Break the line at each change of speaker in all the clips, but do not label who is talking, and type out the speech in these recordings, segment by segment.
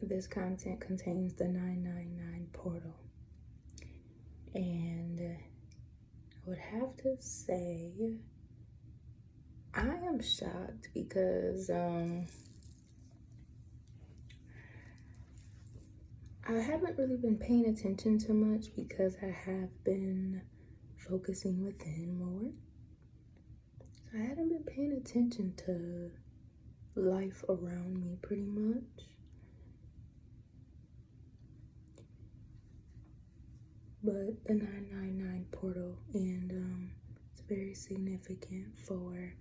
this content contains the 999 portal. And I would have to say, I am shocked because I haven't really been paying attention to much because I have been focusing within more. So I hadn't been paying attention to life around me pretty much. But the 999 portal, and it's very significant for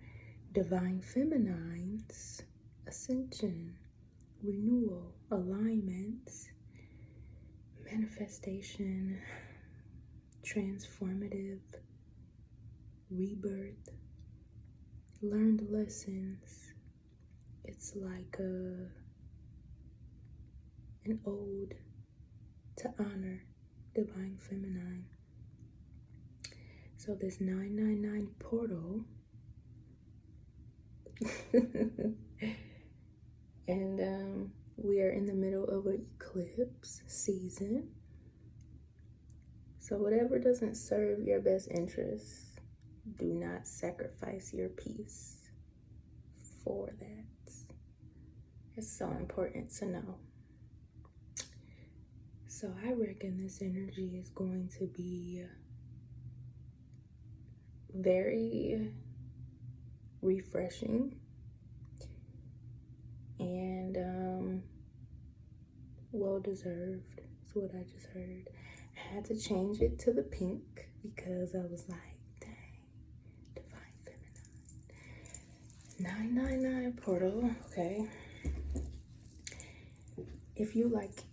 divine feminines, ascension, renewal, alignments, manifestation, transformative, rebirth, learned lessons. It's like an ode to honor divine feminine. So this 999 portal and we are in the middle of an eclipse season. So whatever doesn't serve your best interests, do not sacrifice your peace for that. It's so important to know. So I reckon this energy is going to be very refreshing and well-deserved is what I just heard. I had to change it to the pink because I was like, dang, divine feminine. 999 portal, okay. If you like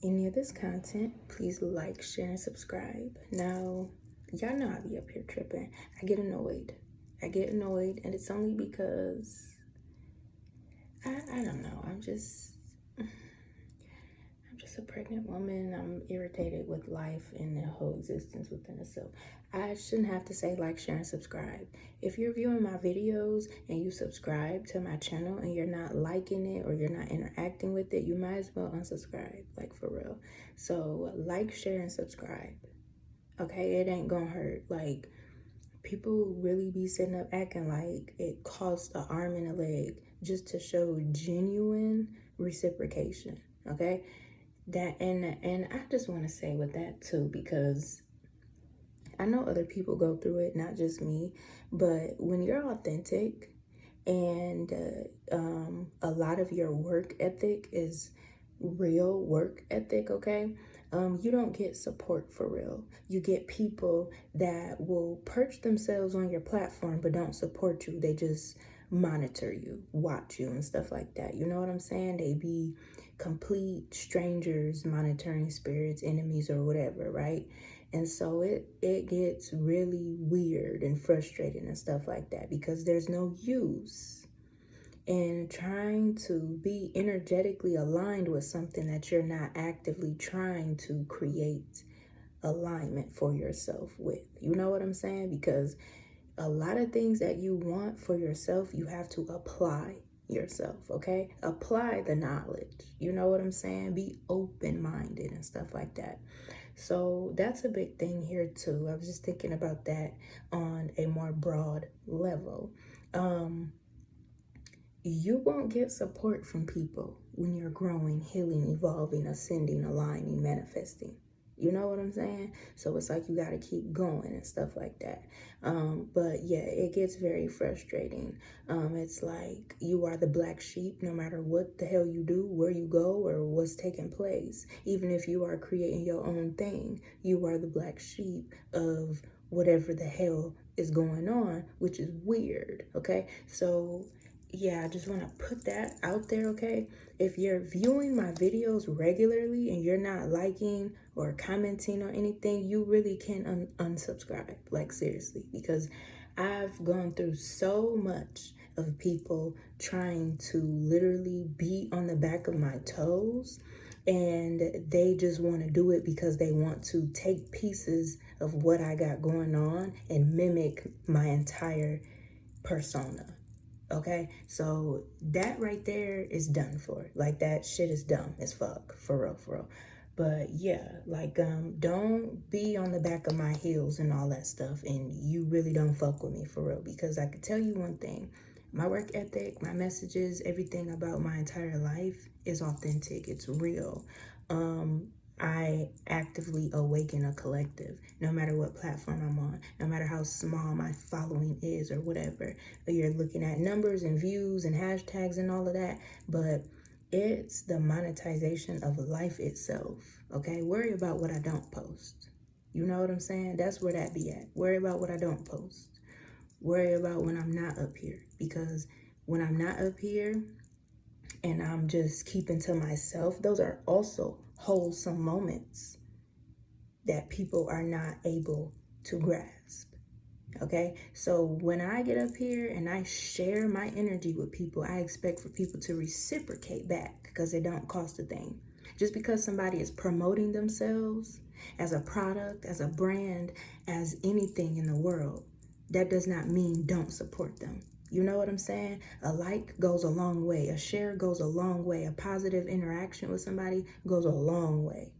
any of this content, please like, share, and subscribe. Now, y'all know I be up here tripping. I get annoyed, and it's only because I don't know. I'm just a pregnant woman. I'm irritated with life and the whole existence within itself. I shouldn't have to say like, share, and subscribe. If you're viewing my videos and you subscribe to my channel and you're not liking it or you're not interacting with it, you might as well unsubscribe, like for real. So like, share, and subscribe. Okay, it ain't gonna hurt. Like, people really be sitting up acting like it costs an arm and a leg just to show genuine reciprocation. Okay, that and I just want to say with that too, because I know other people go through it, not just me. But when you're authentic and a lot of your work ethic is real work ethic, okay, you don't get support for real. You get people that will perch themselves on your platform but don't support you. They just monitor you, watch you, and stuff like that. You know what I'm saying? They be complete strangers, monitoring spirits, enemies, or whatever, right? And so it gets really weird and frustrating and stuff like that because there's no use in trying to be energetically aligned with something that you're not actively trying to create alignment for yourself with. You know what I'm saying? Because a lot of things that you want for yourself, you have to apply yourself, okay? Apply the knowledge. You know what I'm saying? Be open-minded and stuff like that. So that's a big thing here too. I was just thinking about that on a more broad level. You won't get support from people when you're growing, healing, evolving, ascending, aligning, manifesting. You know what I'm saying? So it's like you got to keep going and stuff like that. But yeah, it gets very frustrating. It's like you are the black sheep no matter what the hell you do, where you go, or what's taking place. Even if you are creating your own thing, you are the black sheep of whatever the hell is going on, which is weird, okay? So yeah, I just want to put that out there, okay? If you're viewing my videos regularly and you're not liking or commenting or anything, you really can unsubscribe, like seriously, because I've gone through so much of people trying to literally be on the back of my toes, and they just want to do it because they want to take pieces of what I got going on and mimic my entire persona. Okay, so that right there is done for. Like, that shit is dumb as fuck, for real, for real. But yeah, like, don't be on the back of my heels and all that stuff, and you really don't fuck with me, for real, because I could tell you one thing. My work ethic, my messages, everything about my entire life is authentic. It's real. I actively awaken a collective, no matter what platform I'm on, no matter how small my following is or whatever. You're looking at numbers and views and hashtags and all of that, but it's the monetization of life itself, okay? Worry about what I don't post. You know what I'm saying? That's where that be at. Worry about what I don't post. Worry about when I'm not up here, because when I'm not up here and I'm just keeping to myself, those are also wholesome moments that people are not able to grasp. Okay, so when I get up here and I share my energy with people, I expect for people to reciprocate back, because it don't cost a thing. Just because somebody is promoting themselves as a product, as a brand, as anything in the world, that does not mean don't support them. You know what I'm saying? A like goes a long way. A share goes a long way. A positive interaction with somebody goes a long way.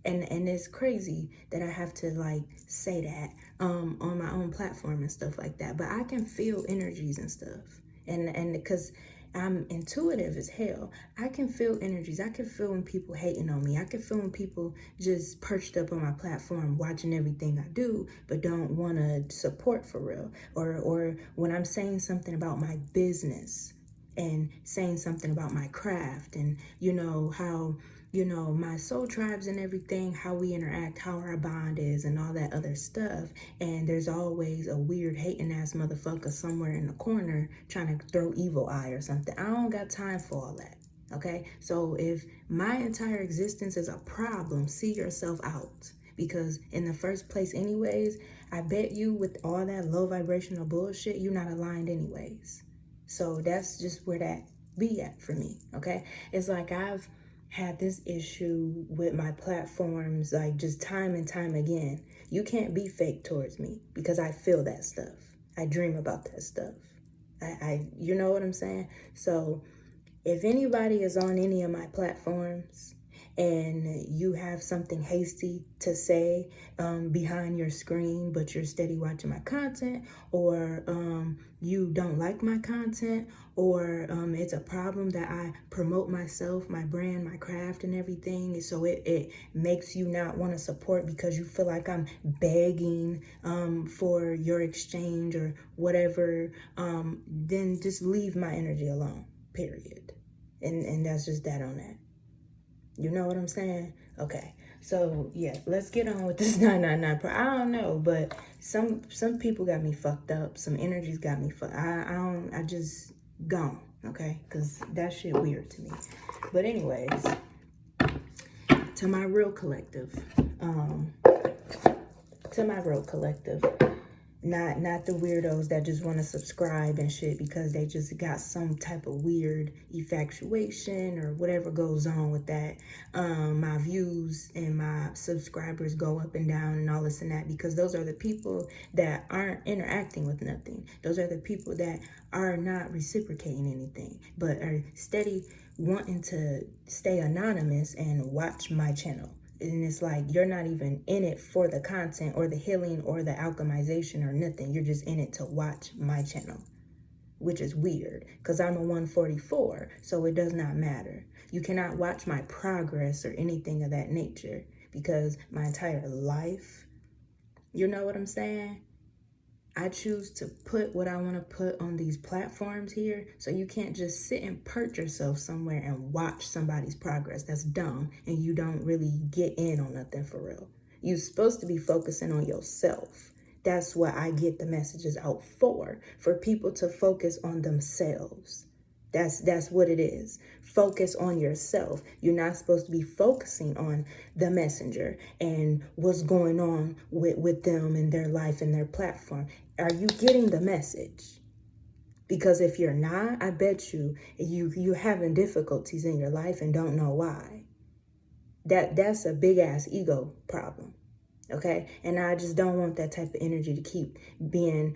And it's crazy that I have to like say that on my own platform and stuff like that. But I can feel energies and stuff. And because I'm intuitive as hell, I can feel energies. I can feel when people hating on me. I can feel when people just perched up on my platform watching everything I do, but don't want to support for real. Or when I'm saying something about my business and saying something about my craft, and you know how, you know, my soul tribes and everything, how we interact, how our bond is and all that other stuff. And there's always a weird hating ass motherfucker somewhere in the corner trying to throw evil eye or something. I don't got time for all that. Okay, so if my entire existence is a problem, see yourself out. Because in the first place anyways, I bet you with all that low vibrational bullshit, you're not aligned anyways. So that's just where that be at for me. Okay, it's like I've had this issue with my platforms, like just time and time again. You can't be fake towards me, because I feel that stuff. I dream about that stuff. You know what I'm saying? So if anybody is on any of my platforms and you have something hasty to say behind your screen, but you're steady watching my content, or you don't like my content, or it's a problem that I promote myself, my brand, my craft and everything, so it makes you not want to support because you feel like I'm begging for your exchange or whatever, then just leave my energy alone, period. And that's just that on that. You know what I'm saying? Okay. So yeah, let's get on with this 999. I don't know, but some people got me fucked up. Some energies got me fucked. I just gone. Okay, because that shit weird to me. But anyways, to my real collective, not the weirdos that just want to subscribe and shit because they just got some type of weird infatuation or whatever goes on with that. My views and my subscribers go up and down and all this and that, because those are the people that aren't interacting with nothing. Those are the people that are not reciprocating anything, but are steady wanting to stay anonymous and watch my channel. And it's like, you're not even in it for the content or the healing or the alchemization or nothing. You're just in it to watch my channel, which is weird because I'm a 144, so it does not matter. You cannot watch my progress or anything of that nature, because my entire life, you know what I'm saying? I choose to put what I want to put on these platforms here, so you can't just sit and perch yourself somewhere and watch somebody's progress. That's dumb, and you don't really get in on nothing for real. You're supposed to be focusing on yourself. That's what I get the messages out for people to focus on themselves. That's what it is. Focus on yourself. You're not supposed to be focusing on the messenger and what's going on with them and their life and their platform. Are you getting the message? Because if you're not, I bet you're having difficulties in your life and don't know why. That's a big ass ego problem. Okay, and I just don't want that type of energy to keep being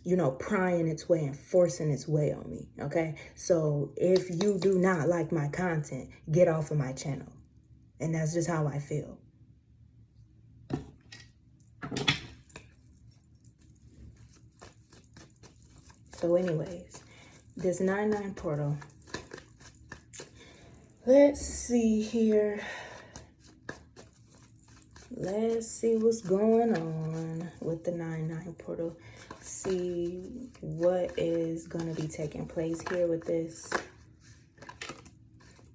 you know, prying its way and forcing its way on me, okay? So if you do not like my content, get off of my channel. And that's just how I feel. So anyways, this 9-9 portal. Let's see here. Let's see what's going on with the 9-9 portal. See what is going to be taking place here with this.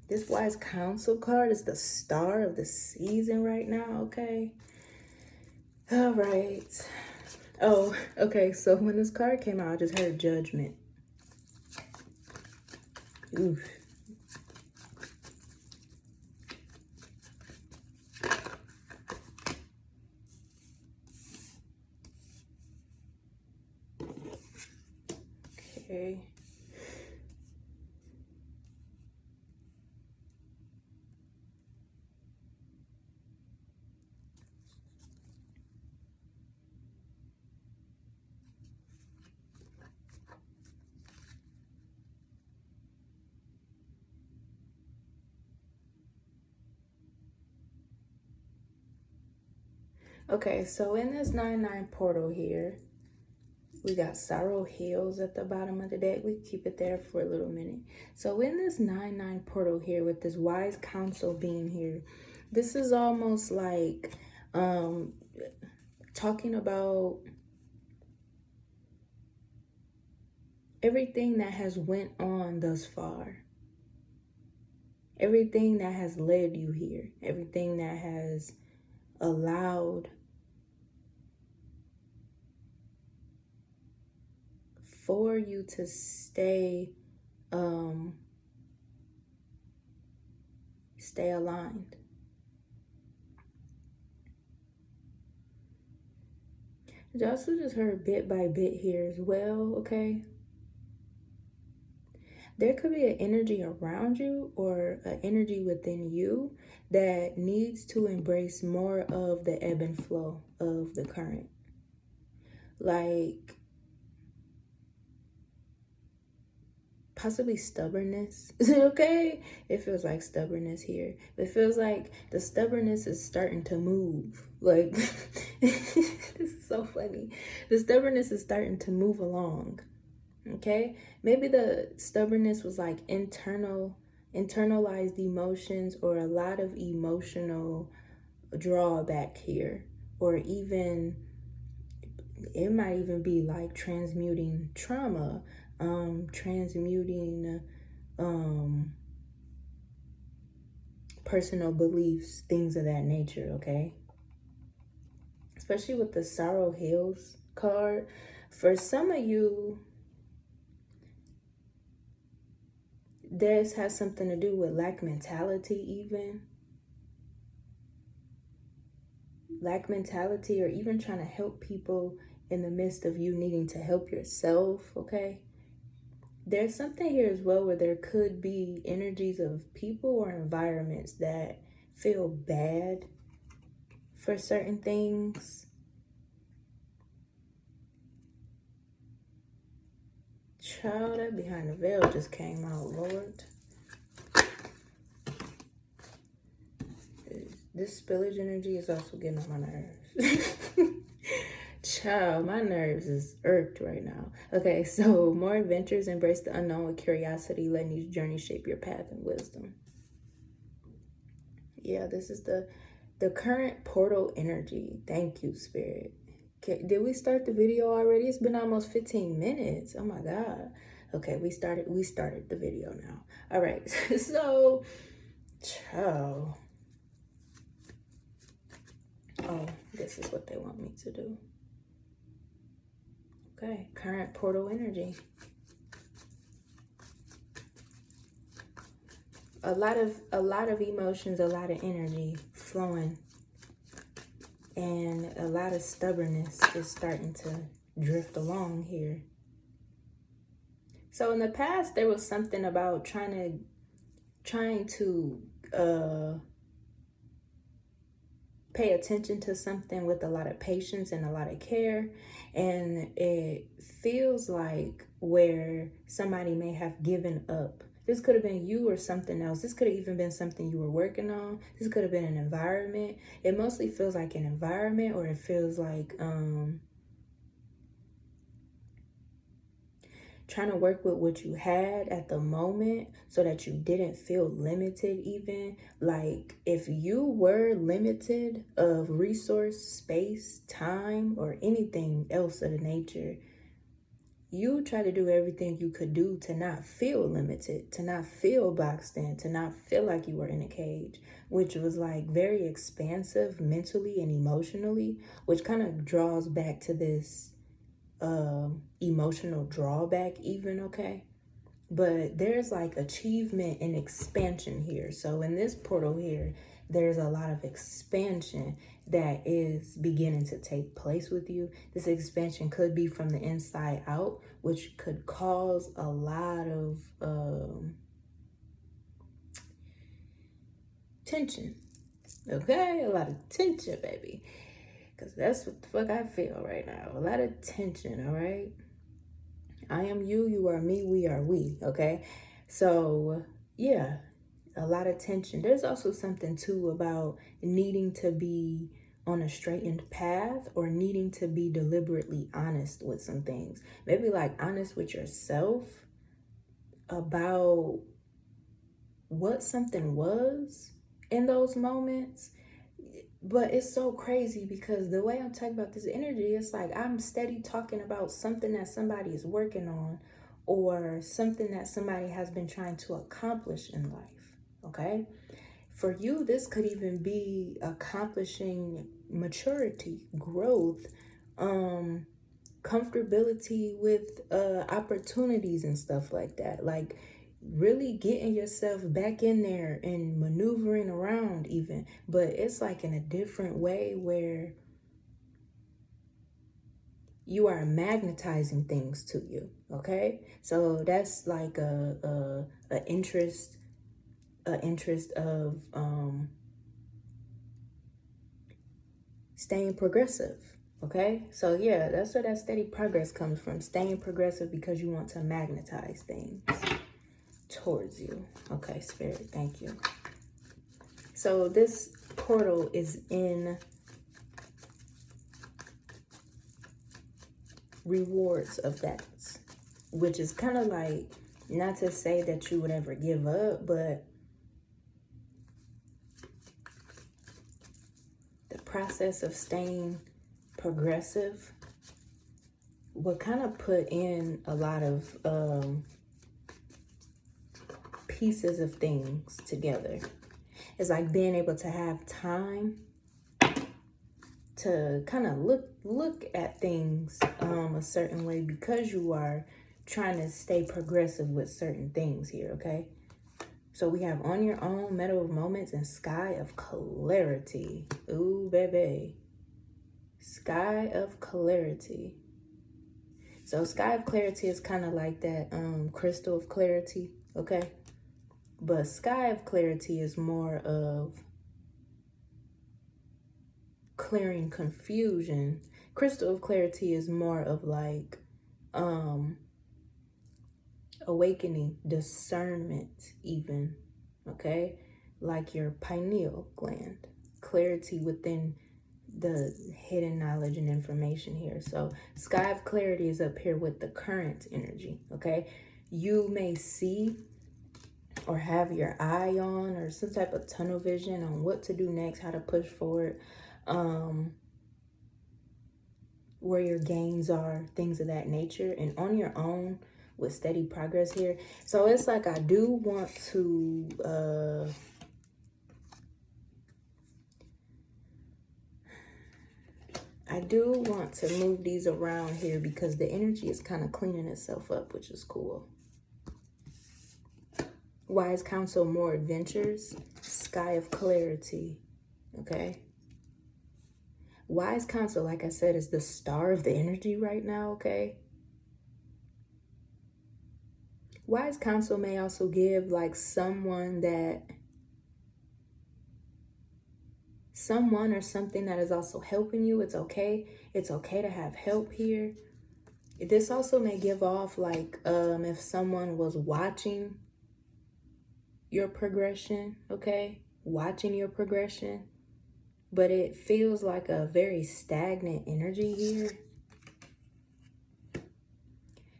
This wise counsel card is the star of the season right now, okay? All right. Oh, okay, so when this card came out, I just heard judgment. Oof. Okay. Okay, so in this 9-9 portal here, we got sorrow heals at the bottom of the deck. We keep it there for a little minute. So in this 9-9 portal here with this wise counsel being here, this is almost like talking about everything that has went on thus far. Everything that has led you here. Everything that has allowed for you to stay aligned. I also just heard bit by bit here as well, okay? There could be an energy around you or an energy within you that needs to embrace more of the ebb and flow of the current. Like possibly stubbornness, okay? It feels like stubbornness here. It feels like the stubbornness is starting to move. Like, this is so funny. The stubbornness is starting to move along, okay? Maybe the stubbornness was like internalized emotions or a lot of emotional drawback here. Or even, it might even be like transmuting trauma, transmuting personal beliefs, things of that nature, okay? Especially with the sorrow heals card. For some of you, this has something to do with lack mentality even. Lack mentality, or even trying to help people in the midst of you needing to help yourself, okay? There's something here as well where there could be energies of people or environments that feel bad for certain things. Child, that behind the veil just came out, Lord. This spillage energy is also getting on my nerves. Child, my nerves is irked right now. Okay, so more adventures, embrace the unknown with curiosity, letting each journey shape your path and wisdom. Yeah, this is the current portal energy. Thank you, Spirit. Okay, did we start the video already? It's been almost 15 minutes. Oh my God. Okay, we started the video now. All right, so, ciao. Oh, this is what they want me to do. Okay, current portal energy. A lot of emotions, a lot of energy flowing, and a lot of stubbornness is starting to drift along here. So in the past, there was something about trying to pay attention to something with a lot of patience and a lot of care. And it feels like where somebody may have given up. This could have been you or something else. This could have even been something you were working on. This could have been an environment. It mostly feels like an environment, or it feels like trying to work with what you had at the moment so that you didn't feel limited even. Like if you were limited of resource, space, time, or anything else of the nature, you try to do everything you could do to not feel limited, to not feel boxed in, to not feel like you were in a cage, which was like very expansive mentally and emotionally, which kind of draws back to this emotional drawback even, okay? But there's like achievement and expansion here. So in this portal here, there's a lot of expansion that is beginning to take place with you. This expansion could be from the inside out, which could cause a lot of tension. Okay, a lot of tension, baby. Because that's what the fuck I feel right now. A lot of tension, all right? I am you, you are me, we are we, okay? So, yeah, a lot of tension. There's also something, too, about needing to be on a straightened path or needing to be deliberately honest with some things. Maybe, like, honest with yourself about what something was in those moments. But it's so crazy because the way I'm talking about this energy, it's like I'm steady talking about something that somebody is working on or something that somebody has been trying to accomplish in life, okay? For you, this could even be accomplishing maturity, growth, comfortability with opportunities and stuff like that. Like really getting yourself back in there and maneuvering around even, but it's like in a different way where you are magnetizing things to you, okay? So that's like a interest of staying progressive, okay? So yeah, that's where that steady progress comes from, staying progressive because you want to magnetize things towards you. Okay, Spirit, thank you. So this portal is in rewards of that, which is kind of like, not to say that you would ever give up, but the process of staying progressive would kind of put in a lot of pieces of things together. It's like being able to have time to kind of look at things a certain way because you are trying to stay progressive with certain things here, okay? So we have On Your Own, Meadow of Moments, and Sky of Clarity. Ooh, baby. Sky of Clarity. So Sky of Clarity is kind of like that crystal of clarity, okay? But Sky of Clarity is more of clearing confusion. Crystal of Clarity is more of like awakening, discernment even, okay? Like your pineal gland. Clarity within the hidden knowledge and information here. So Sky of Clarity is up here with the current energy, okay? You may see or have your eye on or some type of tunnel vision on what to do next, how to push forward, where your gains are, things of that nature, and On Your Own with steady progress here. So it's like I do want to move these around here because the energy is kind of cleaning itself up, which is cool. Wise Counsel, More Adventures, Sky of Clarity, okay? Wise Counsel, like I said, is the star of the energy right now, okay? Wise Counsel may also give like someone someone or something that is also helping you. It's okay. It's okay to have help here. This also may give off like if someone was watching your progression, okay? Watching your progression. But it feels like a very stagnant energy here.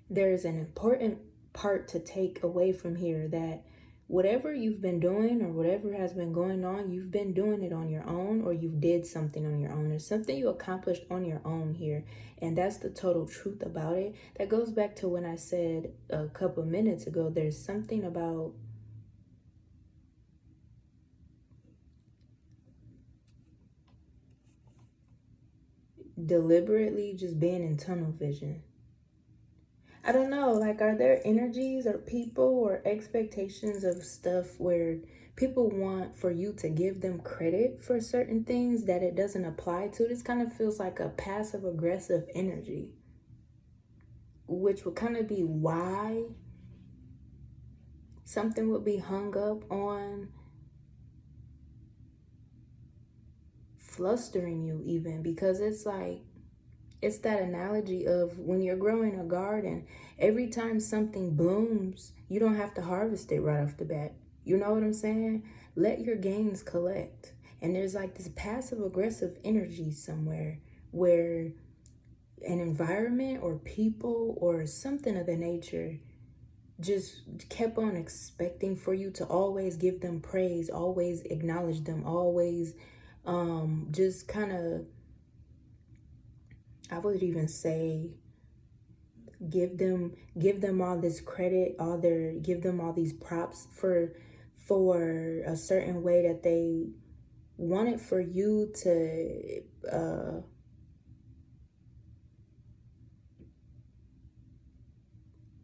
There's an important part to take away from here, that whatever you've been doing or whatever has been going on, you've been doing it on your own, or you did something on your own. There's something you accomplished on your own here. And that's the total truth about it. That goes back to when I said a couple minutes ago, there's something about deliberately just being in tunnel vision. I don't know, like, are there energies or people or expectations of stuff where people want for you to give them credit for certain things that it doesn't apply to? This kind of feels like a passive aggressive energy, which would kind of be why something would be hung up on flustering you even, because it's like, it's that analogy of when you're growing a garden, every time something blooms, you don't have to harvest it right off the bat. You know what I'm saying? Let your gains collect. And there's like this passive aggressive energy somewhere where an environment or people or something of the nature just kept on expecting for you to always give them praise, always acknowledge them, always just kind of, I would even say, give them all this credit, give them all these props for a certain way that they wanted for you to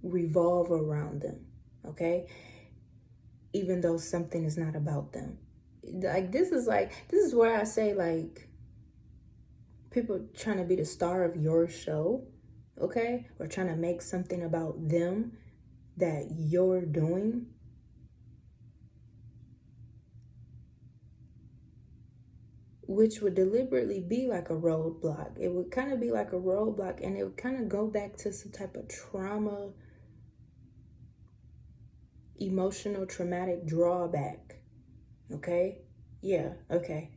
revolve around them, okay? Even though something is not about them. This is where I say, like, people trying to be the star of your show, okay? Or trying to make something about them that you're doing. Which would deliberately be like a roadblock. It would kind of be like a roadblock, and it would kind of go back to some type of trauma, emotional, traumatic drawback. Okay? Yeah, okay.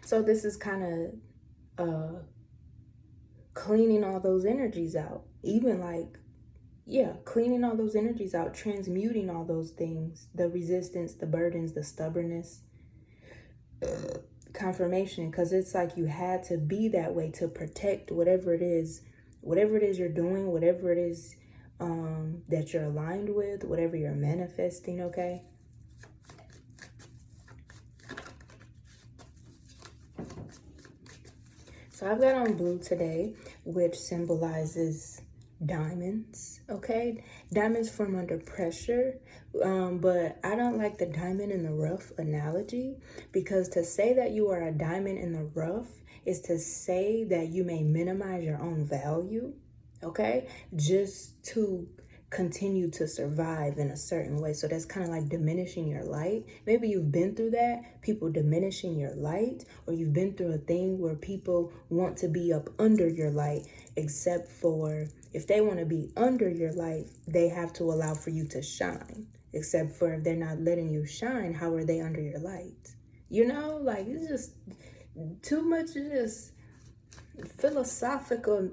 So this is kind of cleaning all those energies out. Even like, yeah, cleaning all those energies out, transmuting all those things, the resistance, the burdens, the stubbornness, confirmation, because it's like you had to be that way to protect whatever it is you're doing, whatever it is that you're aligned with, whatever you're manifesting, okay? So I've got on blue today, which symbolizes diamonds, okay? Diamonds form under pressure, but I don't like the diamond in the rough analogy, because to say that you are a diamond in the rough is to say that you may minimize your own value, okay? Just to continue to survive in a certain way. So that's kind of like diminishing your light. Maybe you've been through that, people diminishing your light, or you've been through a thing where people want to be up under your light, except for if they want to be under your light, they have to allow for you to shine. Except for if they're not letting you shine, how are they under your light? You know, like, it's just too much just philosophical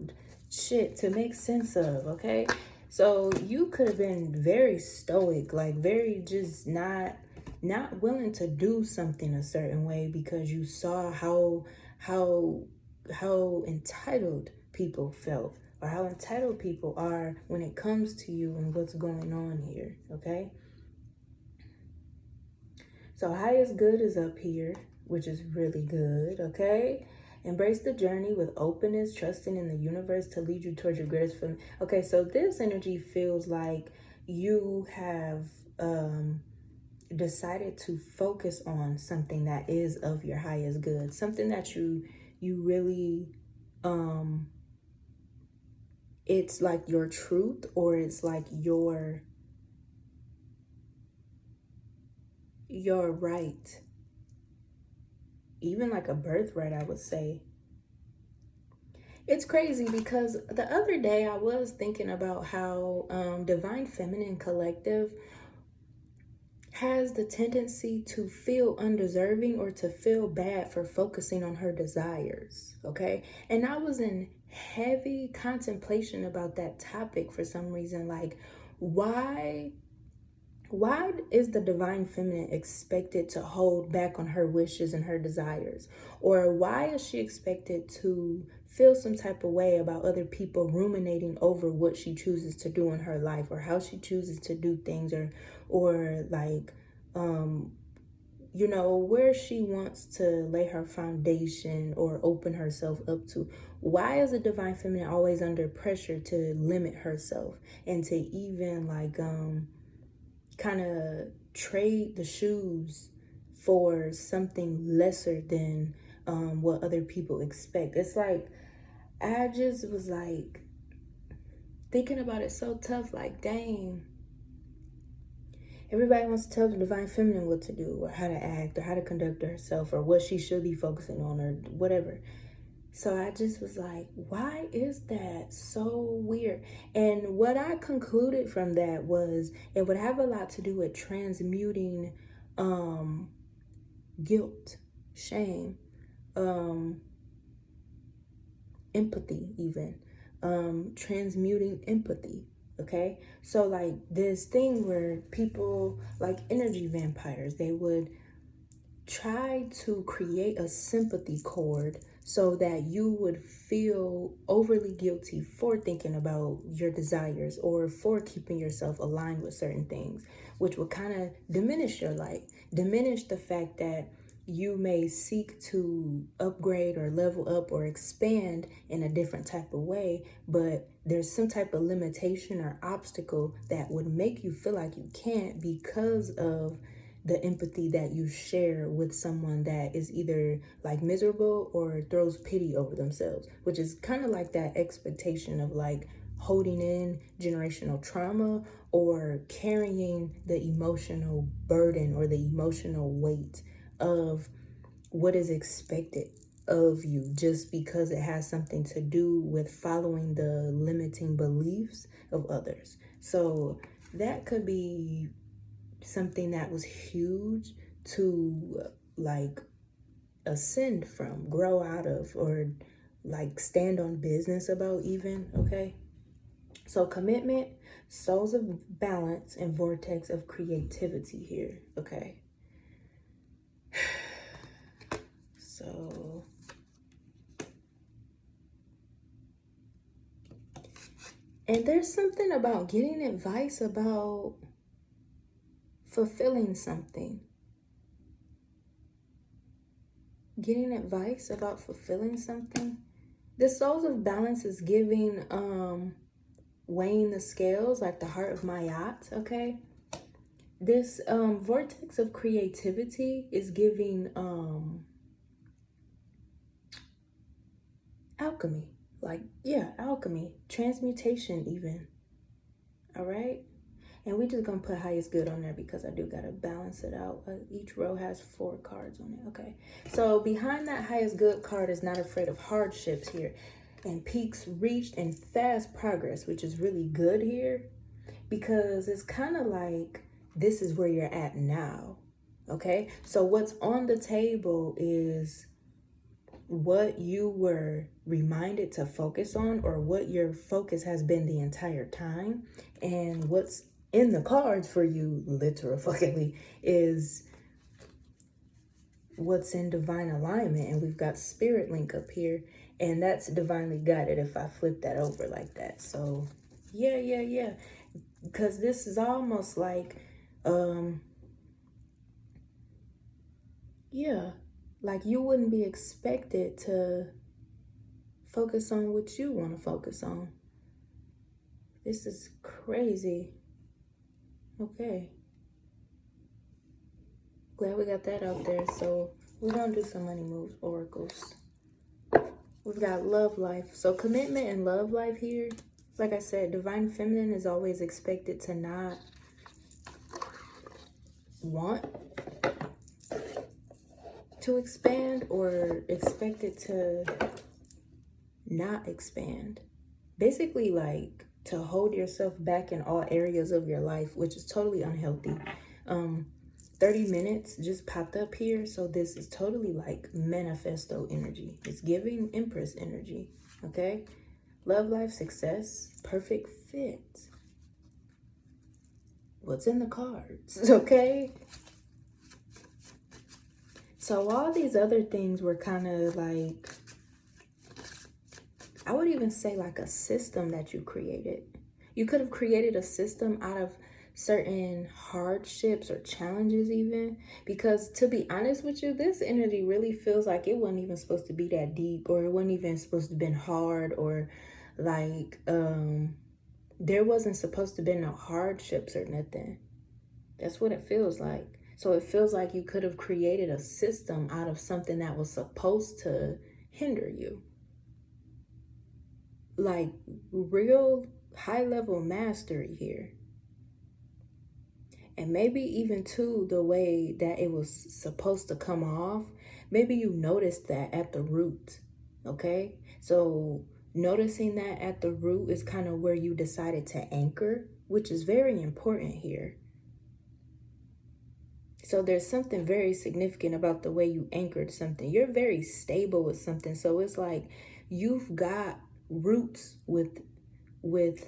shit to make sense of, okay? So you could have been very stoic, like very just not willing to do something a certain way because you saw how entitled people felt, or how entitled people are when it comes to you and what's going on here, okay? So highest good is up here, which is really good, okay? Embrace the journey with openness, trusting in the universe to lead you towards your greatest fulfillment. Okay, so this energy feels like you have decided to focus on something that is of your highest good, something that you really, it's like your truth, or it's like your your right, even like a birthright, I would say. It's crazy because the other day I was thinking about how Divine Feminine Collective has the tendency to feel undeserving or to feel bad for focusing on her desires, okay? And I was in heavy contemplation about that topic for some reason. Like, why is the Divine Feminine expected to hold back on her wishes and her desires? Or why is she expected to feel some type of way about other people ruminating over what she chooses to do in her life, or how she chooses to do things, or like, you know, where she wants to lay her foundation or open herself up to? Why is the Divine Feminine always under pressure to limit herself and to even like, kind of trade the shoes for something lesser than what other people expect? It's like, I just was like thinking about it so tough, like, dang, everybody wants to tell the Divine Feminine what to do, or how to act, or how to conduct herself, or what she should be focusing on, or whatever. So I just was like, why is that so weird? And what I concluded from that was it would have a lot to do with transmuting guilt, shame, empathy, even transmuting empathy. Okay, so like this thing where people, like energy vampires, they would try to create a sympathy cord so that you would feel overly guilty for thinking about your desires or for keeping yourself aligned with certain things, which would kind of diminish your light, diminish the fact that you may seek to upgrade or level up or expand in a different type of way, but there's some type of limitation or obstacle that would make you feel like you can't because of the empathy that you share with someone that is either like miserable or throws pity over themselves, which is kind of like that expectation of like holding in generational trauma or carrying the emotional burden or the emotional weight of what is expected of you just because it has something to do with following the limiting beliefs of others. So that could be something that was huge to like ascend from, grow out of, or like stand on business about even, okay? So commitment, souls of balance, and vortex of creativity here, okay? So and there's something about getting advice about fulfilling something. Getting advice about fulfilling something. The souls of balance is giving weighing the scales, like the heart of my yacht, okay? This vortex of creativity is giving alchemy. Like, yeah, alchemy, transmutation even. All right? And we just gonna put highest good on there because I do gotta balance it out. Each row has 4 cards on it, okay? So behind that highest good card is not afraid of hardships here, and peaks reached and fast progress, which is really good here because it's kind of like this is where you're at now, okay? So what's on the table is what you were reminded to focus on, or what your focus has been the entire time, and what's in the cards for you, literally, is what's in divine alignment. And we've got spirit link up here, and that's divinely guided if I flip that over like that. So yeah, because this is almost like like you wouldn't be expected to focus on what you want to focus on. This is crazy. Okay. Glad we got that out there. So we're going to do some money moves, oracles. We've got love life. So commitment and love life here. Like I said, divine feminine is always expected to not want to expand or expect it to not expand. Basically, like, to hold yourself back in all areas of your life, which is totally unhealthy. 30 minutes just popped up here, so this is totally like manifesto energy. It's giving Empress energy, okay? Love, life, success, perfect fit. What's in the cards, okay? So all these other things were kind of like, I would even say like a system that you created. You could have created a system out of certain hardships or challenges even, because to be honest with you, this energy really feels like it wasn't even supposed to be that deep, or it wasn't even supposed to have been hard, or like there wasn't supposed to be no hardships or nothing. That's what it feels like. So it feels like you could have created a system out of something that was supposed to hinder you. Like real high level mastery here. And maybe even too, the way that it was supposed to come off, maybe you noticed that at the root, okay? So noticing that at the root is kind of where you decided to anchor, which is very important here. So there's something very significant about the way you anchored something. You're very stable with something. So it's like you've got roots with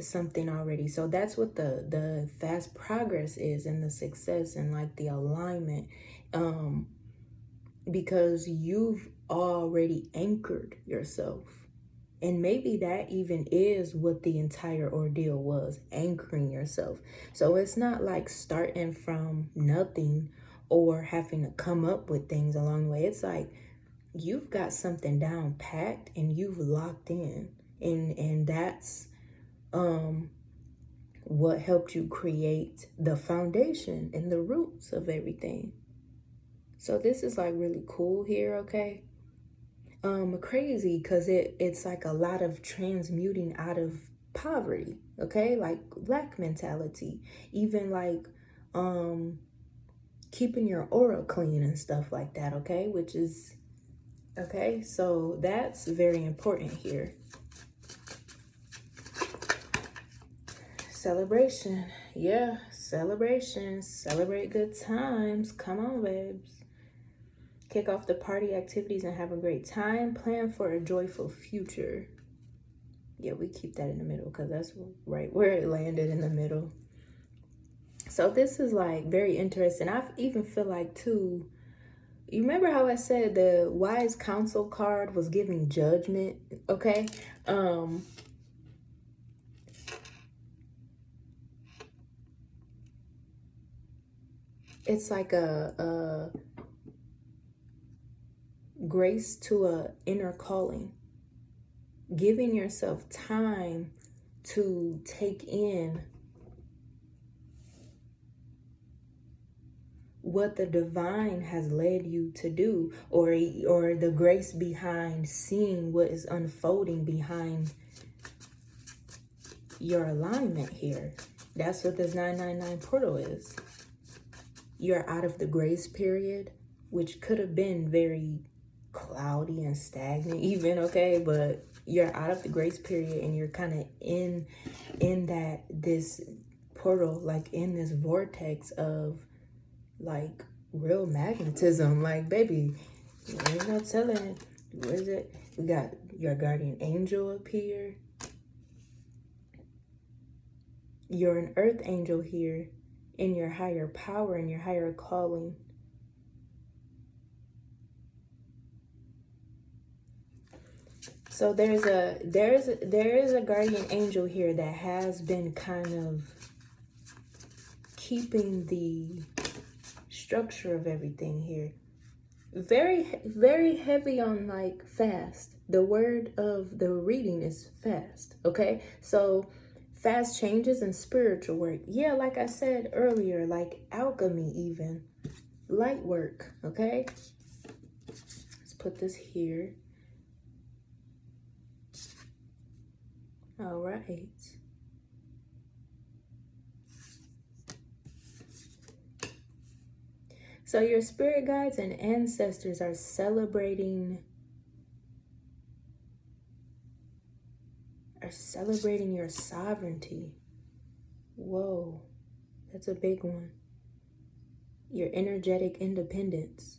something already. So that's what the fast progress is, and the success and like the alignment, because you've already anchored yourself. And maybe that even is what the entire ordeal was, anchoring yourself. So it's not like starting from nothing or having to come up with things along the way. It's like you've got something down packed and you've locked in, and that's what helped you create the foundation and the roots of everything. So this is like really cool here, okay? Crazy, because it's like a lot of transmuting out of poverty, okay? Like Black mentality, even like keeping your aura clean and stuff like that, okay? Which is, okay, so that's very important here. Celebration. Yeah, celebration. Celebrate good times. Come on, babes. Kick off the party activities and have a great time. Plan for a joyful future. Yeah, we keep that in the middle because that's right where it landed, in the middle. So this is like very interesting. I even feel like too, you remember how I said the wise counsel card was giving judgment, okay? It's like a grace to a inner calling, giving yourself time to take in what the divine has led you to do, or the grace behind seeing what is unfolding behind your alignment here. That's what this 999 portal is. You're out of the grace period, which could have been very cloudy and stagnant even, okay? But you're out of the grace period and you're kind of in this portal, like in this vortex of like real magnetism. Like, baby, ain't no telling. What is it? We got your guardian angel up here. You're an earth angel here in your higher power and your higher calling. So there is a guardian angel here that has been kind of keeping the structure of everything here. Very, very heavy on like fast. The word of the reading is fast, okay? So fast changes in spiritual work. Yeah, like I said earlier, like alchemy even. Light work, okay? Let's put this here. All right. So your spirit guides and ancestors are celebrating your sovereignty. Whoa, that's a big one. Your energetic independence.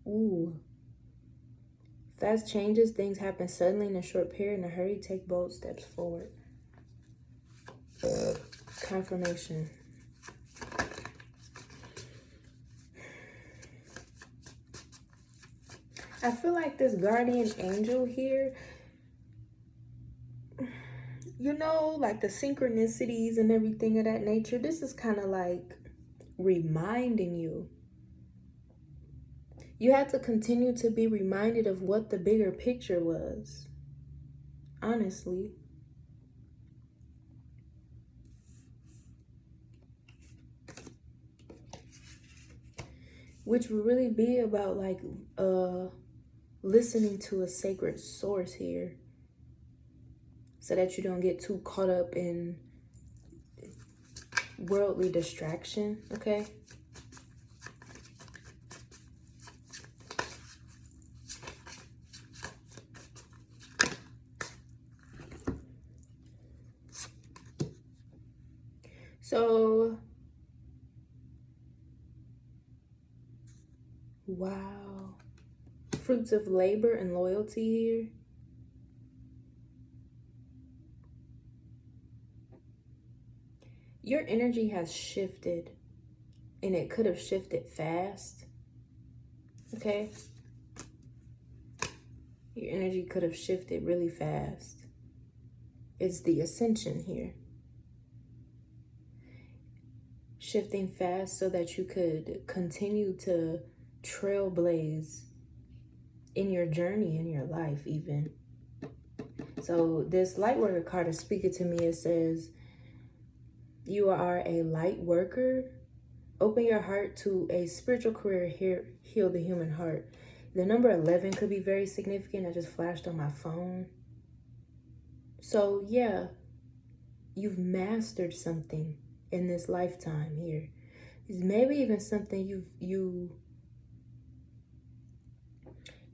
Ooh. Fast changes, things happen suddenly in a short period. In a hurry, take bold steps forward. Confirmation. I feel like this guardian angel here, you know, like the synchronicities and everything of that nature, this is kind of like reminding you. You have to continue to be reminded of what the bigger picture was. Honestly. Which would really be about like listening to a sacred source here, so that you don't get too caught up in worldly distraction, okay? So, wow. Fruits of labor and loyalty here. Your energy has shifted, and it could have shifted fast, okay? Your energy could have shifted really fast. It's the ascension here. Shifting fast so that you could continue to trailblaze in your journey, in your life even. So this light worker card is speaking to me. It says, you are a light worker. Open your heart to a spiritual career here. Heal the human heart. The number 11 could be very significant. I just flashed on my phone. So yeah, you've mastered something in this lifetime here. It's maybe even something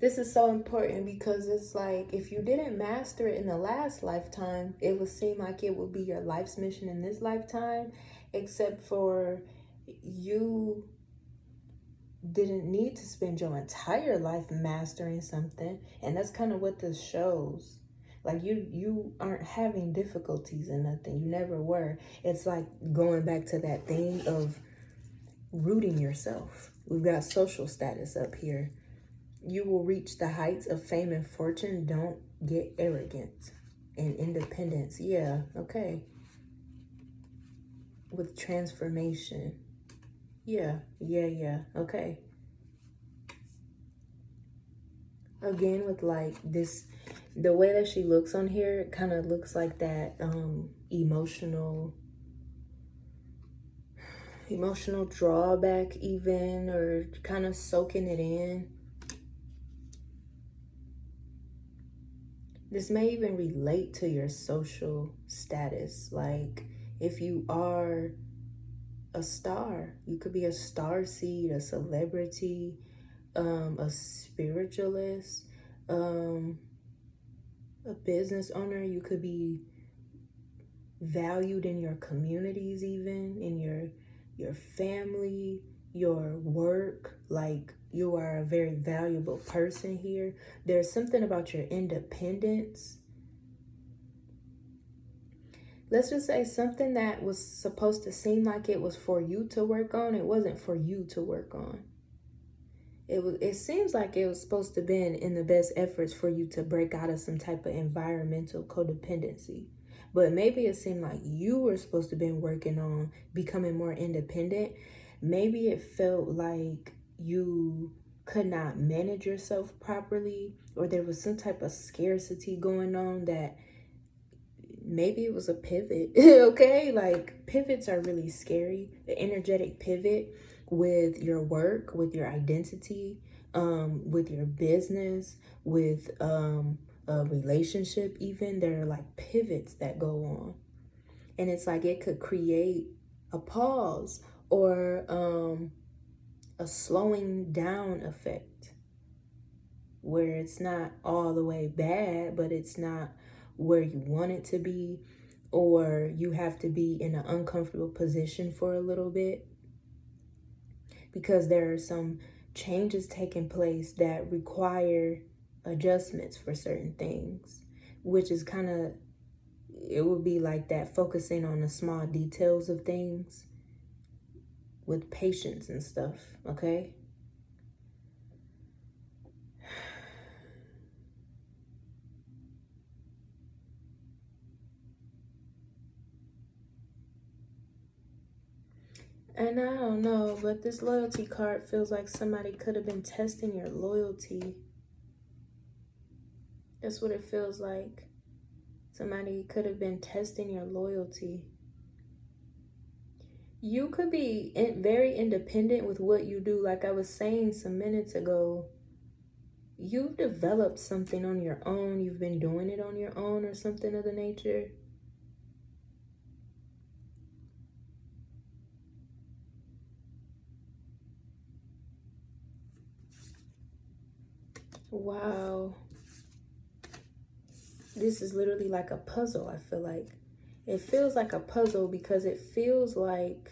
this is so important, because it's like, if you didn't master it in the last lifetime, it would seem like it would be your life's mission in this lifetime, except for you didn't need to spend your entire life mastering something. And that's kind of what this shows. Like you aren't having difficulties in nothing. You never were. It's like going back to that thing of rooting yourself. We've got social status up here. You will reach the heights of fame and fortune. Don't get arrogant. And independence. Yeah, okay. With transformation. Yeah, okay. Again, with like this, the way that she looks on here, it kind of looks like that emotional drawback even, or kind of soaking it in. This may even relate to your social status. Like if you are a star, you could be a star seed, a celebrity, a spiritualist, a business owner. You could be valued in your communities, even in your family, your work. Like you are a very valuable person here. There's something about your independence. Let's just say something that was supposed to seem like it was for you to work on, it wasn't for you to work on. It seems like it was supposed to be in the best efforts for you to break out of some type of environmental codependency. But maybe it seemed like you were supposed to be working on becoming more independent. Maybe it felt like you could not manage yourself properly, or there was some type of scarcity going on, that maybe it was a pivot. Okay, like pivots are really scary. The energetic pivot with your work, with your identity, with your business, with a relationship even. There are like pivots that go on, and it's like it could create a pause, or a slowing down effect where it's not all the way bad, but it's not where you want it to be, or you have to be in an uncomfortable position for a little bit because there are some changes taking place that require adjustments for certain things, which is kind of, it would be like that, focusing on the small details of things with patience and stuff, okay? And I don't know, but this loyalty card feels like somebody could have been testing your loyalty. That's what it feels like. Somebody could have been testing your loyalty. You could be very independent with what you do. Like I was saying some minutes ago, you've developed something on your own. You've been doing it on your own or something of the nature. Wow. This is literally like a puzzle, I feel like. It feels like a puzzle because it feels like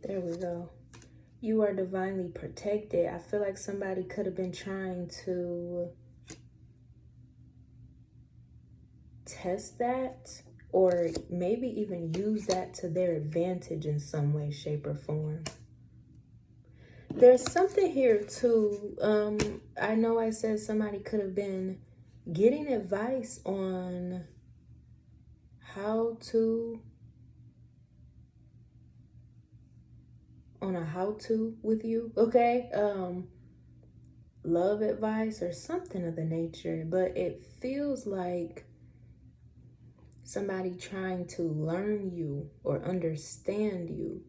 there we go. You are divinely protected. I feel like somebody could have been trying to test that, or maybe even use that to their advantage in some way, shape, or form. There's something here too. I know I said somebody could have been getting advice on how to, with you, okay? Love advice or something of the nature, but it feels like somebody trying to learn you or understand you,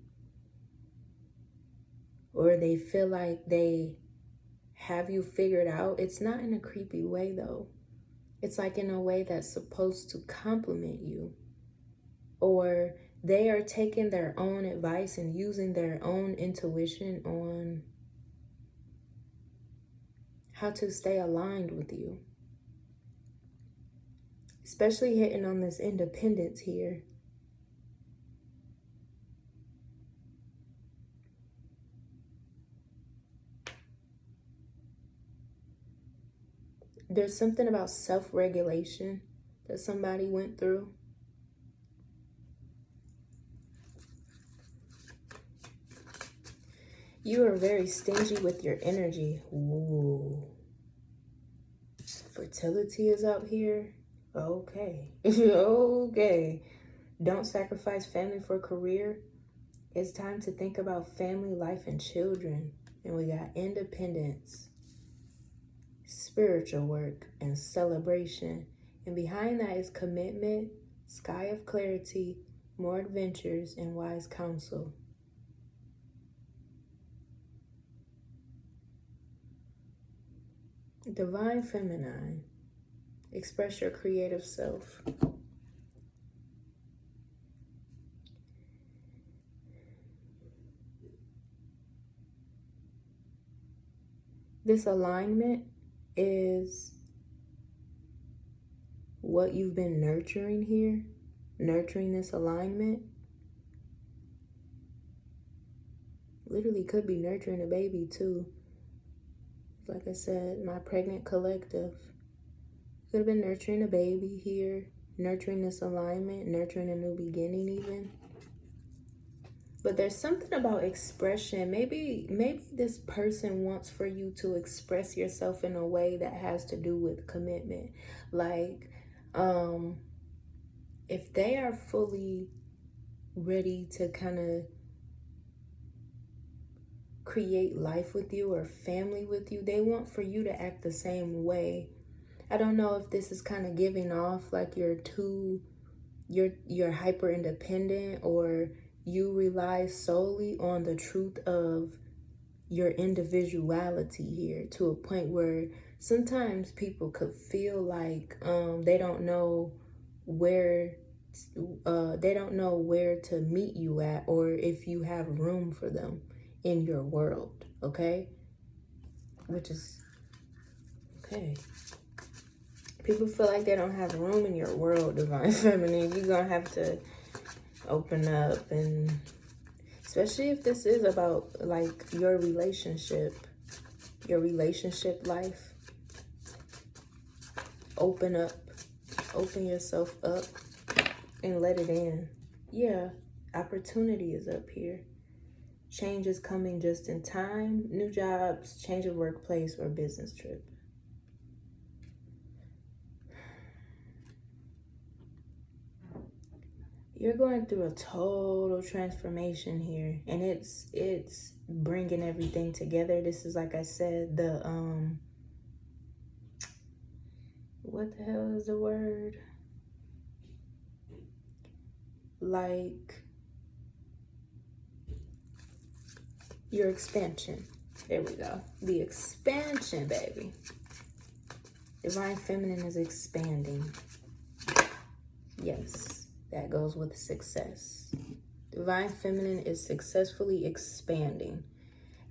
or they feel like they have you figured out. It's not in a creepy way though. It's like in a way that's supposed to compliment you, or they are taking their own advice and using their own intuition on how to stay aligned with you. Especially hitting on this independence here. There's something about self-regulation that somebody went through. You are very stingy with your energy. Ooh. Fertility is out here. Okay. Okay. Don't sacrifice family for career. It's time to think about family, life, and children. And we got independence, spiritual work, and celebration. And behind that is commitment, sky of clarity, more adventures, and wise counsel. Divine feminine. Express your creative self. This alignment is what you've been nurturing here. Nurturing this alignment. Literally could be nurturing a baby too. Like I said, my pregnant collective. Could have been nurturing a baby here, nurturing this alignment, nurturing a new beginning even. But there's something about expression. Maybe this person wants for you to express yourself in a way that has to do with commitment. Like, if they are fully ready to kind of create life with you or family with you, they want for you to act the same way. I don't know if this is kind of giving off like you're hyper independent, or you rely solely on the truth of your individuality here, to a point where sometimes people could feel like they don't know where they don't know where to meet you at, or if you have room for them in your world, okay? Which is, okay. People feel like they don't have room in your world, Divine Feminine. You're going to have to open up, and especially if this is about like your relationship life. Open up, open yourself up and let it in. Yeah, opportunity is up here. Change is coming just in time. New jobs, change of workplace, or business trip. You're going through a total transformation here, and it's bringing everything together. This is, like I said, the what the hell is the word? Like your expansion. There we go. The expansion, baby. Divine Feminine is expanding. Yes, that goes with success. Divine Feminine is successfully expanding.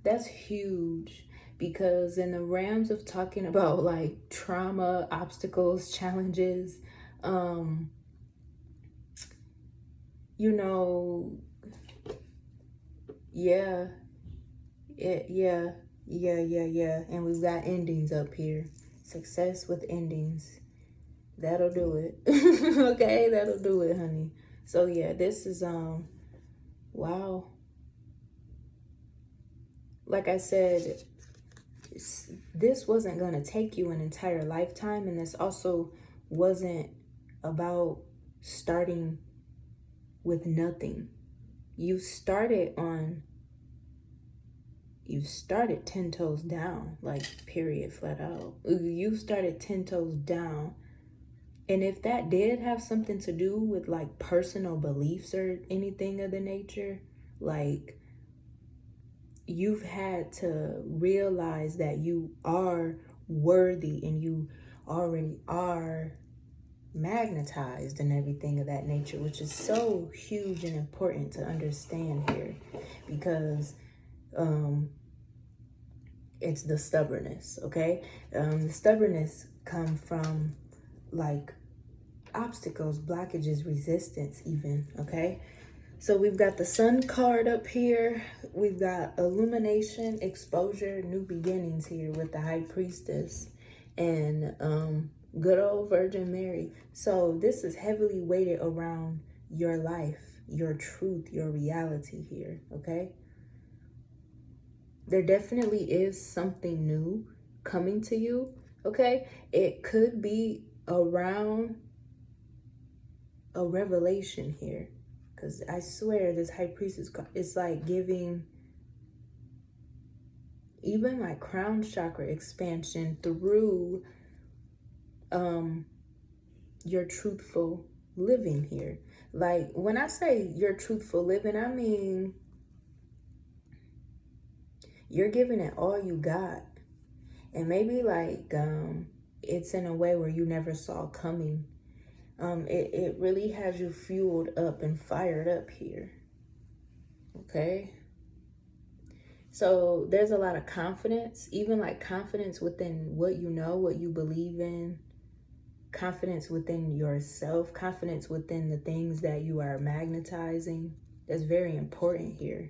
That's huge, because in the realms of talking about like trauma, obstacles, challenges, you know, yeah. And we've got endings up here. Success with endings. That'll do it. Okay, that'll do it, honey. So yeah, this is wow. Like I said, this wasn't gonna take you an entire lifetime, and this also wasn't about starting with nothing. You started 10 toes down, like period, flat out. You started 10 toes down. And if that did have something to do with like personal beliefs or anything of the nature, like you've had to realize that you are worthy and you already are magnetized and everything of that nature, which is so huge and important to understand here, because it's the stubbornness, okay? The stubbornness come from like obstacles, blockages, resistance even, okay? So we've got the Sun card up here. We've got illumination, exposure, new beginnings here with the High Priestess and good old Virgin Mary. So this is heavily weighted around your life, your truth, your reality here, okay? There definitely is something new coming to you, okay? It could be around a revelation here, because I swear this High Priestess card, it's like giving even like crown chakra expansion through your truthful living here. Like when I say your truthful living, I mean you're giving it all you got. And maybe like it's in a way where you never saw coming. It really has you fueled up and fired up here. Okay. So there's a lot of confidence, even like confidence within what you know, what you believe in, confidence within yourself, confidence within the things that you are magnetizing. That's very important here.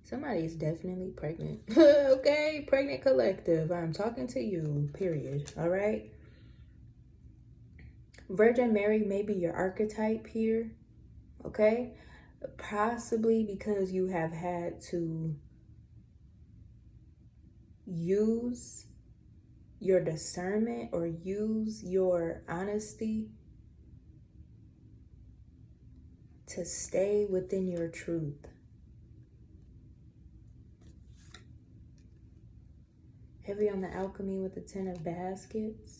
Somebody is definitely pregnant. Okay, pregnant collective. I'm talking to you, period. All right. Virgin Mary may be your archetype here. Okay. Possibly because you have had to use your discernment or use your honesty to stay within your truth. Heavy on the alchemy with the 10 of baskets.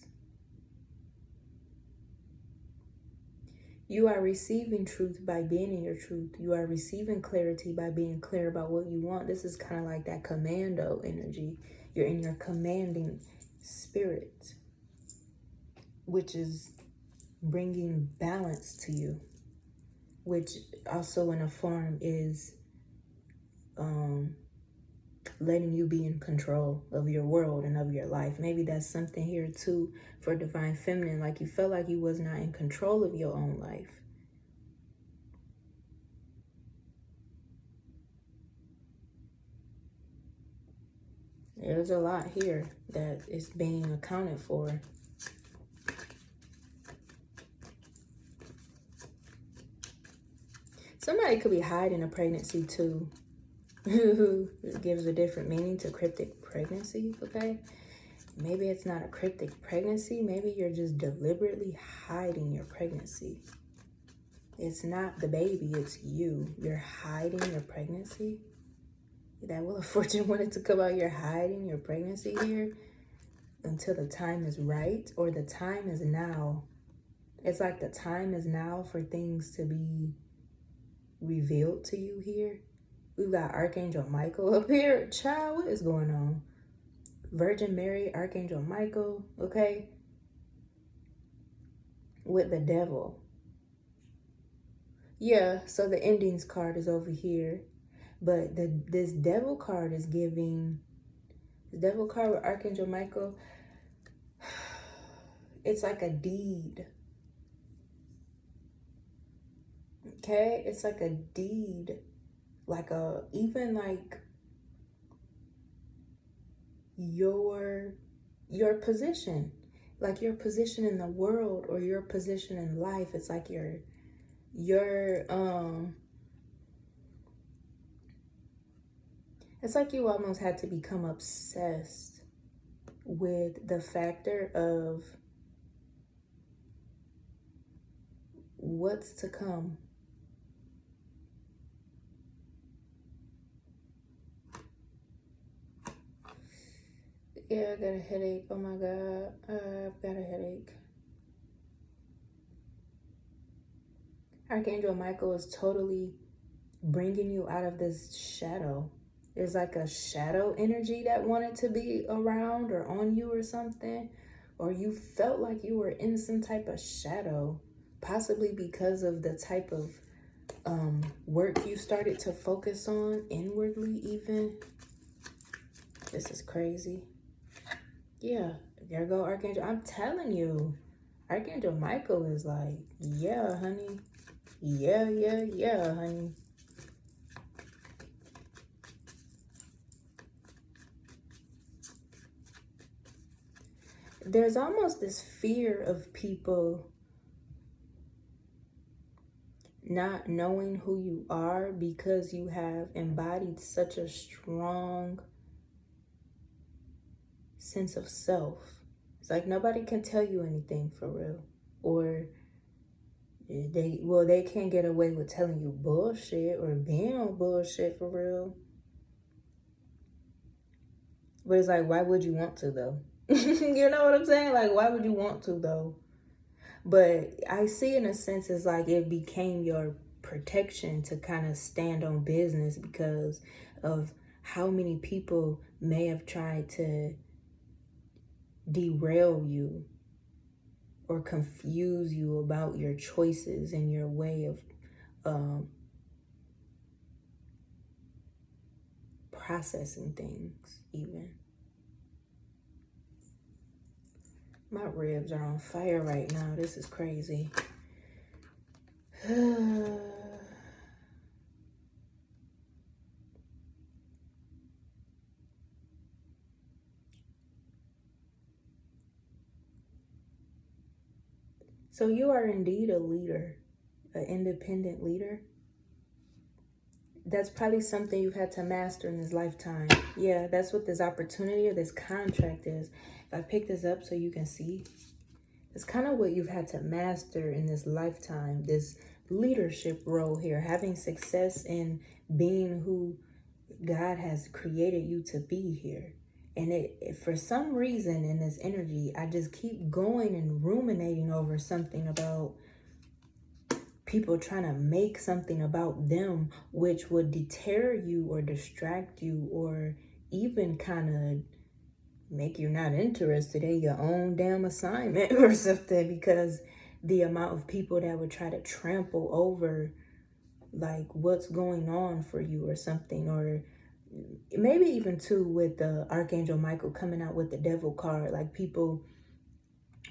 You are receiving truth by being in your truth. You are receiving clarity by being clear about what you want. This is kind of like that commando energy. You're in your commanding spirit, which is bringing balance to you, which also in a form is letting you be in control of your world and of your life. Maybe that's something here too for Divine Feminine, like you felt like you was not in control of your own life. There's a lot here that is being accounted for. Somebody could be hiding a pregnancy too. It gives a different meaning to cryptic pregnancy, okay? Maybe it's not a cryptic pregnancy. Maybe you're just deliberately hiding your pregnancy. It's not the baby, it's you. You're hiding your pregnancy. That Wheel of Fortune wanted to come out. You're hiding your pregnancy here until the time is right, or the time is now. It's like the time is now for things to be revealed to you here. We've got Archangel Michael up here. Child, what is going on? Virgin Mary, Archangel Michael, okay? With the devil. Yeah, so the endings card is over here. But this devil card is giving, the devil card with Archangel Michael, it's like a deed. Okay, it's like a deed. Like even like your position. Like your position in the world or your position in life. It's like your it's like you almost had to become obsessed with the factor of what's to come. Yeah, I got a headache. Oh my God, I've got a headache. Archangel Michael is totally bringing you out of this shadow. There's like a shadow energy that wanted to be around or on you or something. Or you felt like you were in some type of shadow, possibly because of the type of work you started to focus on inwardly even. This is crazy. Yeah, there go Archangel. I'm telling you, Archangel Michael is like, yeah, honey. Yeah, honey. There's almost this fear of people not knowing who you are because you have embodied such a strong sense of self. It's like nobody can tell you anything for real. Or they can't get away with telling you bullshit or being on bullshit for real. But it's like, why would you want to though? You know what I'm saying? Like, why would you want to though? But I see in a sense it's like it became your protection to kind of stand on business because of how many people may have tried to derail you or confuse you about your choices and your way of processing things even. My ribs are on fire right now. This is crazy. So you are indeed a leader, an independent leader. That's probably something you've had to master in this lifetime. Yeah, that's what this opportunity or this contract is. If I pick this up so you can see, it's kind of what you've had to master in this lifetime, this leadership role here, having success in being who God has created you to be here. And it for some reason in this energy, I just keep going and ruminating over something about people trying to make something about them, which would deter you or distract you or even kind of make you not interested in your own damn assignment or something, because the amount of people that would try to trample over like what's going on for you or something, or maybe even too with the Archangel Michael coming out with the Devil card. Like people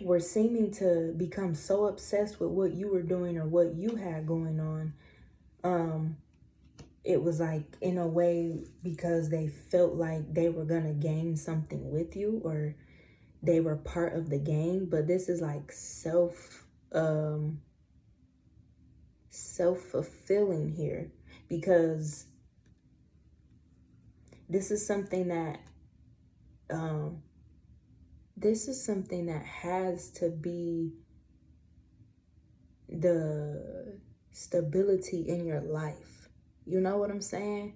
were seeming to become so obsessed with what you were doing or what you had going on. It was like in a way because they felt like they were gonna gain something with you, or they were part of the game. But this is like self-fulfilling here, because this is something that has to be the stability in your life. You know what I'm saying?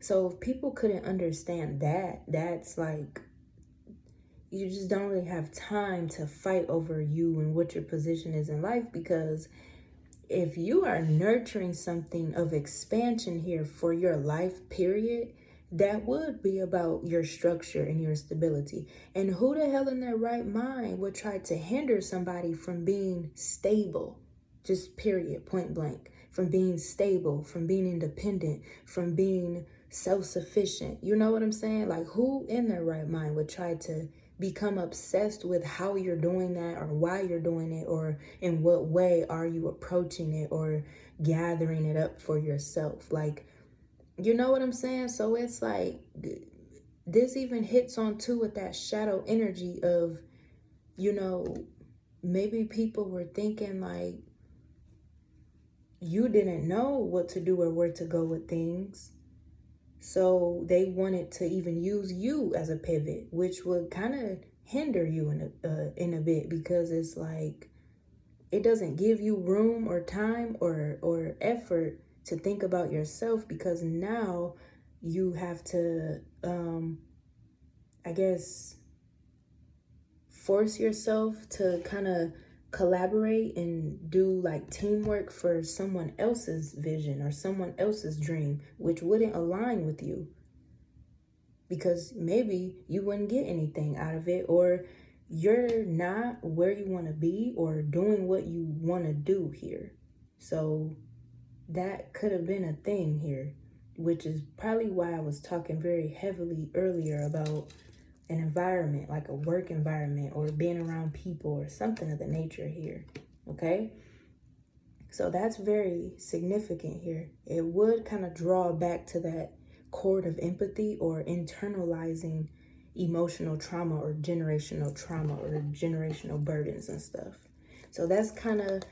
So if people couldn't understand that, that's like, you just don't really have time to fight over you and what your position is in life. Because if you are nurturing something of expansion here for your life period, that would be about your structure and your stability. And who the hell in their right mind would try to hinder somebody from being stable? Just period, point blank. From being stable, from being independent, from being self-sufficient. You know what I'm saying? Like, who in their right mind would try to become obsessed with how you're doing that, or why you're doing it, or in what way are you approaching it or gathering it up for yourself? Like, you know what I'm saying? So it's like, this even hits on too with that shadow energy of, you know, maybe people were thinking like you didn't know what to do or where to go with things. So they wanted to even use you as a pivot, which would kind of hinder you in a bit, because it's like, it doesn't give you room or time or effort to think about yourself, because now you have to, I guess, force yourself to kind of collaborate and do like teamwork for someone else's vision or someone else's dream, which wouldn't align with you, because maybe you wouldn't get anything out of it, or you're not where you want to be or doing what you want to do here. So that could have been a thing here, which is probably why I was talking very heavily earlier about an environment, like a work environment, or being around people or something of the nature here. Okay, so that's very significant here. It would kind of draw back to that cord of empathy, or internalizing emotional trauma or generational burdens and stuff. So that's kind of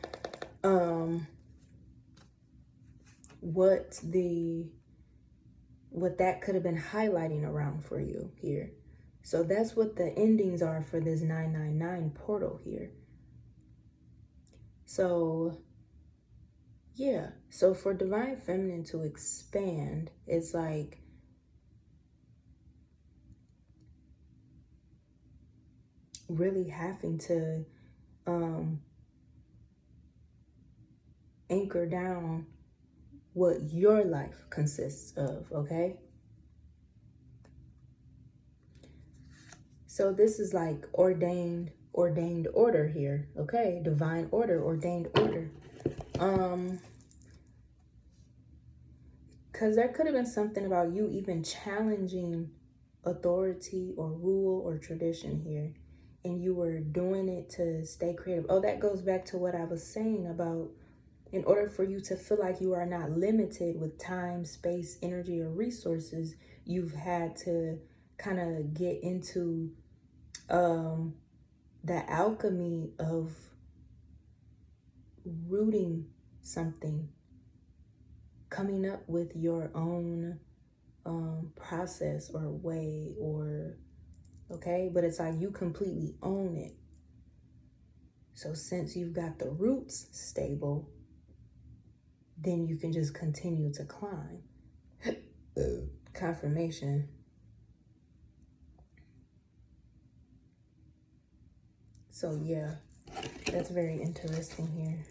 what that could have been highlighting around for you here. So that's what the endings are for this 999 portal here. So yeah, so for Divine Feminine to expand, it's like, really having to anchor down what your life consists of, okay? So this is like ordained order here, okay? Divine order, ordained order. Because there could have been something about you even challenging authority or rule or tradition here, and you were doing it to stay creative. Oh, that goes back to what I was saying about, in order for you to feel like you are not limited with time, space, energy, or resources, you've had to kind of get into the alchemy of rooting something, coming up with your own process or way, or, okay, but it's like you completely own it. So since you've got the roots stable, then you can just continue to climb. Confirmation. So yeah, that's very interesting here.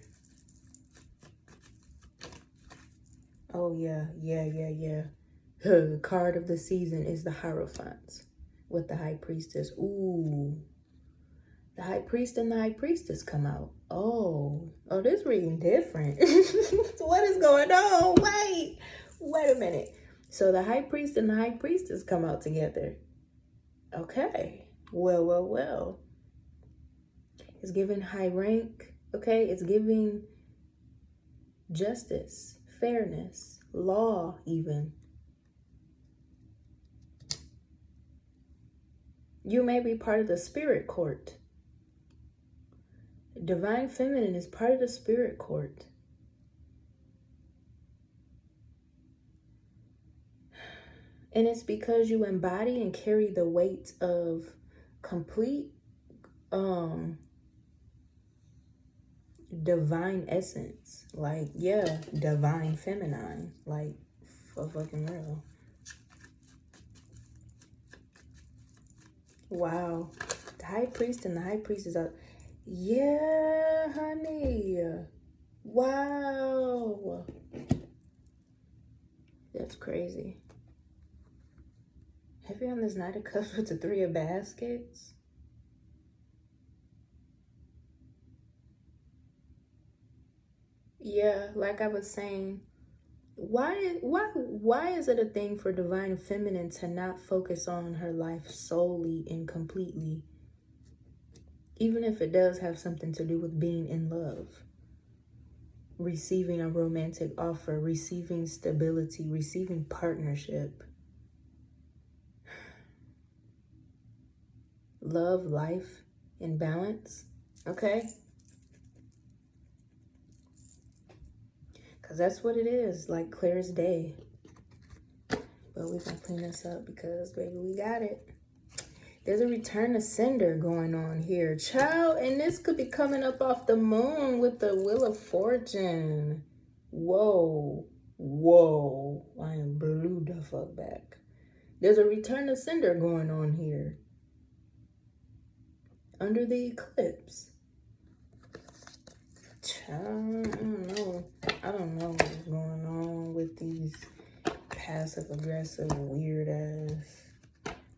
Oh yeah. The card of the season is the Hierophant with the High Priestess. Ooh, The high priest and the high priestess come out. Oh, this reading different. What is going on? Wait a minute. So the high priest and the high priestess come out together. Okay. Well. It's giving high rank. Okay. It's giving justice, fairness, law even. You may be part of the spirit court. Divine Feminine is part of the spirit court. And it's because you embody and carry the weight of complete divine essence. Like, yeah, divine feminine. Like, for fucking real. Wow. The high priest and the high priestess are... Yeah, honey. Wow. That's crazy. Have you on this Knight of Cups with the Three of Baskets? Yeah, like I was saying, why is it a thing for Divine Feminine to not focus on her life solely and completely? Even if it does have something to do with being in love, receiving a romantic offer, receiving stability, receiving partnership, love, life, and balance, okay? Because that's what it is, like clear as day. But we're going to clean this up because, baby, we got it. There's a return to sender going on here, child. And this could be coming up off the moon with the Wheel of Fortune. Whoa. I am blew the fuck back. There's a return to sender going on here. Under the eclipse. Child, I don't know what's going on with these passive aggressive weird ass.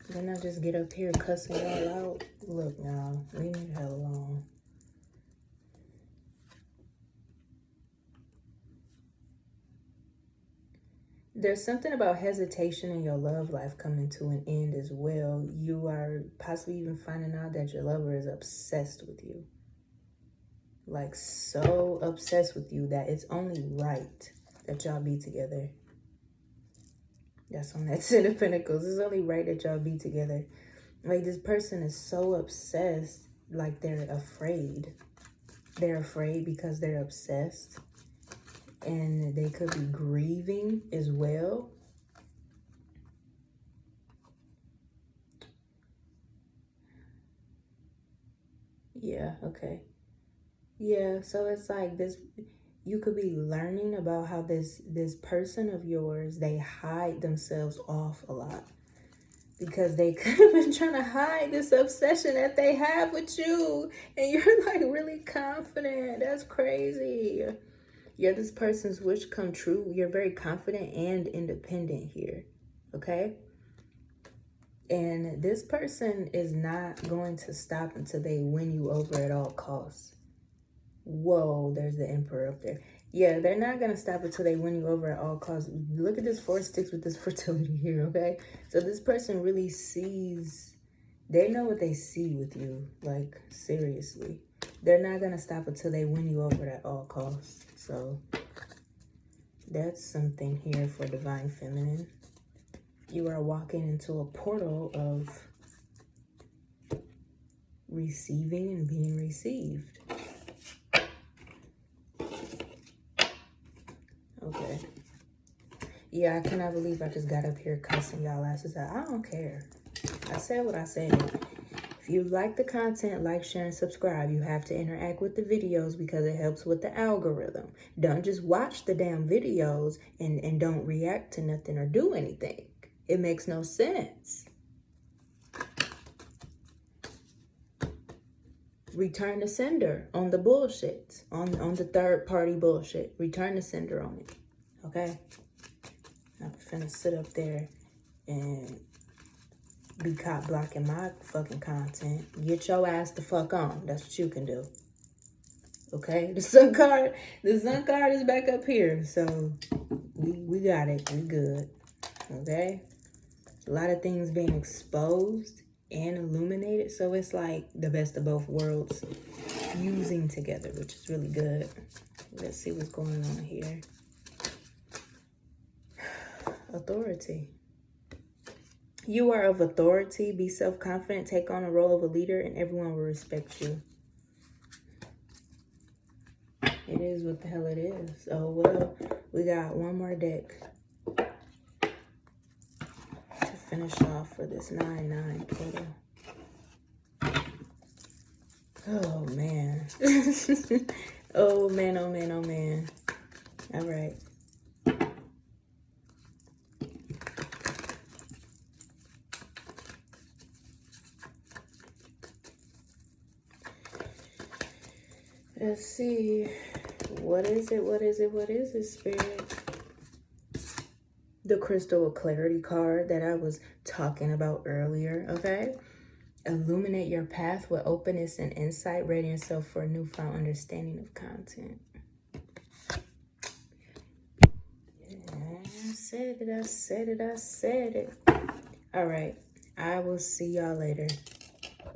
Then I just get up here cussing y'all out. Look now, leave me the hell alone. There's something about hesitation in your love life coming to an end as well. You are possibly even finding out that your lover is obsessed with you. Like so obsessed with you that it's only right that y'all be together. That's on that Ten of Pentacles. It's only right that y'all be together. Like, this person is so obsessed, like they're afraid. They're afraid because they're obsessed. And they could be grieving as well. Yeah, okay. Yeah, so it's like this... You could be learning about how this person of yours, they hide themselves off a lot. Because they could have been trying to hide this obsession that they have with you. And you're like really confident. That's crazy. You're this person's wish come true. You're very confident and independent here. Okay? And this person is not going to stop until they win you over at all costs. Whoa, there's the Emperor up there. Yeah, they're not going to stop until they win you over at all costs. Look at this 4 sticks with this fertility here, okay? So this person really sees, they know what they see with you, like, seriously. They're not going to stop until they win you over at all costs. So that's something here for Divine Feminine. You are walking into a portal of receiving and being received. Okay. Yeah, I cannot believe I just got up here cussing y'all asses out. I don't care. I said what I said. If you like the content, like, share, and subscribe. You have to interact with the videos because it helps with the algorithm. Don't just watch the damn videos and don't react to nothing or do anything. It makes no sense. Return to sender on the bullshit. On the third party bullshit. Return to sender on it. Okay? I'm finna sit up there and be caught blocking my fucking content. Get your ass the fuck on. That's what you can do. Okay? The sun card is back up here. So we got it. We good. Okay? A lot of things being exposed and illuminated. So it's like the best of both worlds fusing together, which is really good. Let's see what's going on here. Authority. You are of authority. Be self-confident. Take on the role of a leader and everyone will respect you. It is what the hell it is. Oh, well, we got one more deck to finish off for this 9-9 total. Oh, man. Oh, man, oh, man, oh, man. All right. Let's see. What is it? What is it? What is it, Spirit? The Crystal of Clarity card that I was talking about earlier, okay? Illuminate your path with openness and insight. Ready yourself for a newfound understanding of content. Yeah, I said it, I said it, I said it. All right. I will see y'all later.